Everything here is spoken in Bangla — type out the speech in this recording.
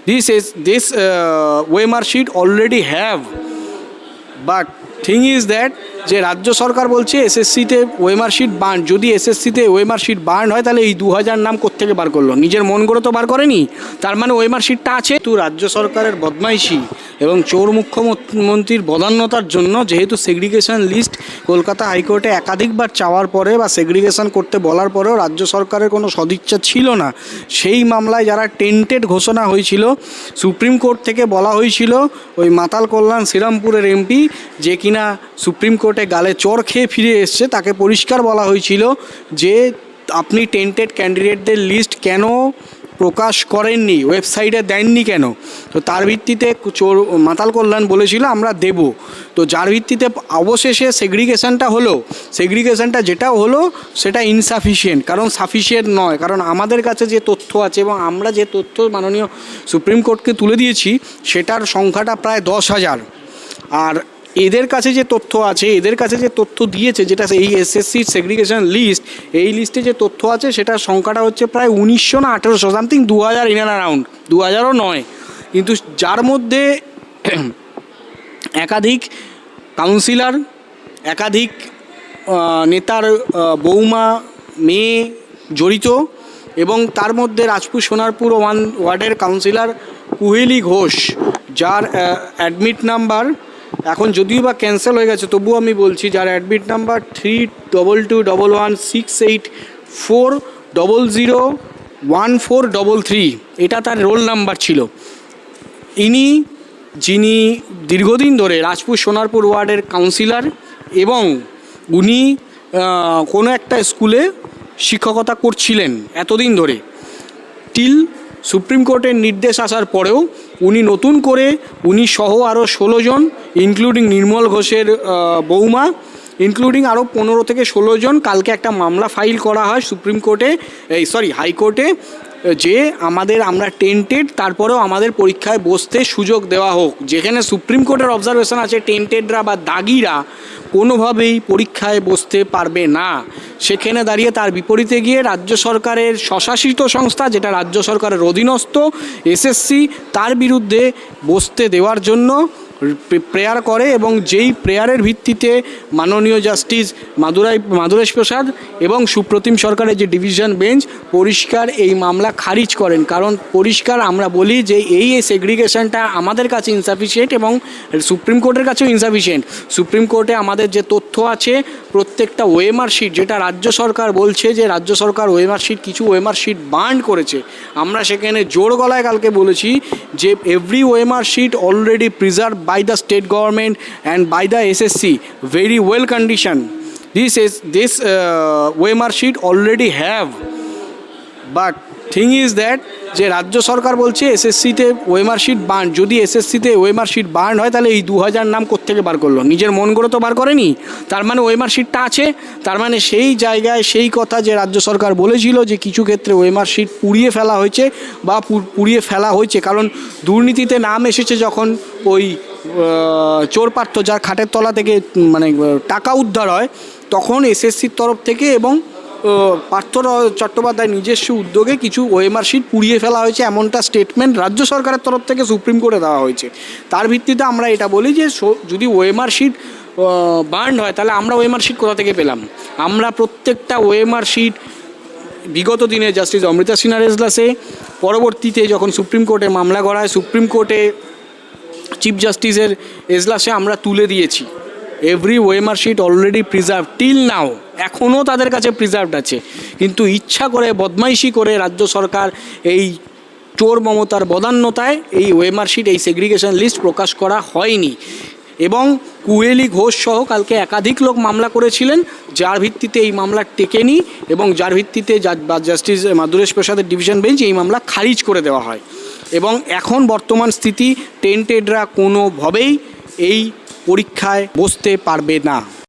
this OMR sheet already have, but thing is that যে রাজ্য সরকার বলছে এসএসসিতে ওএমআর শিট বার্ন, যদি এসএসসিতে ওএমআর শিট বার্ন হয় তাহলে এই 2000 নাম কোত্থেকে বার করলো? নিজের মন করে তো বার করেনি, তার মানে ওএমআর শিটটা আছে। তো রাজ্য সরকারের বদমাইশি এবং চোর মুখ্যমন্ত্রীর বদান্যতার জন্য যেহেতু সেগ্রিগেশন লিস্ট কলকাতা হাইকোর্টে একাধিকবার চাওয়ার পরে বা সেগ্রিগেশন করতে বলার পরেও রাজ্য সরকারের কোনো সদিচ্ছা ছিল না, সেই মামলায় যারা টেন্টেড ঘোষণা হয়েছিল, সুপ্রিম কোর্ট থেকে বলা হয়েছিল ওই মাতাল কল্যাণ শ্রীরামপুরের এমপি যে কিনা সুপ্রিম কোর্টে গালে চর খেয়ে ফিরে এসছে, তাকে পরিষ্কার বলা হয়েছিল যে আপনি টেন্টেড ক্যান্ডিডেটদের লিস্ট কেন প্রকাশ করেননি, ওয়েবসাইটে দেননি কেন? তো তার ভিত্তিতে চোর মাতাল কল্যাণ বলেছিল আমরা দেব। তো যার ভিত্তিতে অবশেষে সেগ্রিগেশনটা হলো, সেগ্রিগেশনটা যেটাও হলো সেটা ইনসাফিসিয়েন্ট, কারণ সাফিসিয়েন্ট নয়, কারণ আমাদের কাছে যে তথ্য আছে এবং আমরা যে তথ্য মাননীয় সুপ্রিম কোর্টকে তুলে দিয়েছি সেটার সংখ্যাটা প্রায় 10,000। আর এদের কাছে যে তথ্য আছে, এদের কাছে যে তথ্য দিয়েছে, যেটা এই এসএসসি সেগ্রিগেশন লিস্ট, এই লিস্টে যে তথ্য আছে সেটার সংখ্যাটা হচ্ছে প্রায় 1900 না 1800 সামথিং, 2000 ইন অ্যান্ড অ্যারাউন্ড, 2000ও নয়। কিন্তু যার মধ্যে একাধিক কাউন্সিলর, একাধিক নেতার বৌমা মেয়ে জড়িত, এবং তার মধ্যে রাজপুর সোনারপুর ওয়ার্ডের কাউন্সিলর কুহেলি ঘোষ, যার অ্যাডমিট নাম্বার এখন যদিও বা ক্যান্সেল হয়ে গেছে, তবুও আমি বলছি, যার অ্যাডমিট নাম্বার 322168400143, এটা তার রোল নাম্বার ছিল। যিনি দীর্ঘদিন ধরে রাজপুর সোনারপুর ওয়ার্ডের কাউন্সিলর এবং উনি কোনো একটা স্কুলে শিক্ষকতা করছিলেন এতদিন ধরে, টিল সুপ্রিম কোর্টের নির্দেশ আসার পরেও উনি নতুন করে উনি সহ আরও 16 জন, ইনক্লুডিং নির্মল ঘোষের বৌমা, ইনক্লুডিং আরও 15 থেকে 16 জন, কালকে একটা মামলা ফাইল করা হয় সুপ্রিম কোর্টে, হাইকোর্টে, যে আমরা টেন্টেড, তারপরেও আমাদের পরীক্ষায় বসতে সুযোগ দেওয়া হোক। যেখানে সুপ্রিম কোর্টের অবজারভেশন আছে টেন্টেডরা বা দাগিরা কোনোভাবেই পরীক্ষায় বসতে পারবে না, সেখানে দাঁড়িয়ে তার বিপরীতে গিয়ে রাজ্য সরকারের স্বশাসিত সংস্থা, যেটা রাজ্য সরকারের অধীনস্থ এসএসসি, তার বিরুদ্ধে বসতে দেওয়ার জন্য প্রেয়ার করে, এবং যেই প্রেয়ারের ভিত্তিতে মাননীয় জাস্টিস মাধুরেশ প্রসাদ এবং সুপ্রতিম সরকারের যে ডিভিশন বেঞ্চ পরিষ্কার এই মামলা খারিজ করেন। কারণ পরিষ্কার আমরা বলি যে এই সেগ্রিগেশনটা আমাদের কাছে ইনসাফিসিয়েন্ট এবং সুপ্রিম কোর্টের কাছেও ইনসাফিসিয়েন্ট। সুপ্রিম কোর্টে আমাদের যে তথ্য আছে, প্রত্যেকটা ওএমআর শিট, যেটা রাজ্য সরকার বলছে যে রাজ্য সরকার ওএমআর শিট, কিছু ওএমআর শিট বার্ন করেছে, আমরা সেখানে জোর গলায় কালকে বলেছি যে every OMR sheet already preserve by the state government and by the SSC very well condition. This OMR sheet already have, but thing is that যে রাজ্য সরকার বলছে এসএসসিতে ওএমআর শিট বার্ন, যদি এসএসসিতে ওএমআর শিট বার্ন হয় তাহলে এই 2000 নাম কোত্থেকে বার করলো? নিজের মন করে তো বার করেনি, তার মানে ওএমআর শিটটা আছে। তার মানে সেই জায়গায় সেই কথা যে রাজ্য সরকার বলেছিল যে কিছু ক্ষেত্রে ওএমআর শিট পুড়িয়ে ফেলা হয়েছে বা পুড়িয়ে ফেলা হয়েছে, কারণ দুর্নীতিতে নাম এসেছে যখন ওই চোর পার্থ, যার খাটের তলা থেকে মানে টাকা উদ্ধার হয়, তখন এসএসসির তরফ থেকে এবং পার্থ চট্টোপাধ্যায় নিজস্ব উদ্যোগে কিছু ওএমআর শিট পুড়িয়ে ফেলা হয়েছে, এমনটা স্টেটমেন্ট রাজ্য সরকারের তরফ থেকে সুপ্রিম কোর্টে দেওয়া হয়েছে। তার ভিত্তিতে আমরা এটা বলি যে যদি ওএমআর শিট বার্ন হয় তাহলে আমরা ওএমআর শিট কোথা থেকে পেলাম? আমরা প্রত্যেকটা ওএমআর শিট বিগত দিনে জাস্টিস অমৃতা সিনহার এজলাসে, পরবর্তীতে যখন সুপ্রিম কোর্টে মামলা করা হয়, সুপ্রিম কোর্টে চিফ জাস্টিসের এজলাসে আমরা তুলে দিয়েছি। Every OMR sheet already preserve till now, এখনও তাদের কাছে প্রিজার্ভড আছে, কিন্তু ইচ্ছা করে বদমাইশি করে রাজ্য সরকার এই চোর মমতার বদান্যতায় এই ওএমআর শিট, এই সেগ্রিগেশন লিস্ট প্রকাশ করা হয়নি। এবং কুহেলি ঘোষ সহ কালকে একাধিক লোক মামলা করেছিলেন, যার ভিত্তিতে এই মামলা টেকেনি এবং যার ভিত্তিতে জাস্টিস মাধুরেশ প্রসাদের ডিভিশন বেঞ্চ এই মামলা খারিজ করে দেওয়া হয়। এবং এখন বর্তমান স্থিতি, টেন্টেডরা কোনোভাবেই এই পরীক্ষায় বসতে পারবে না।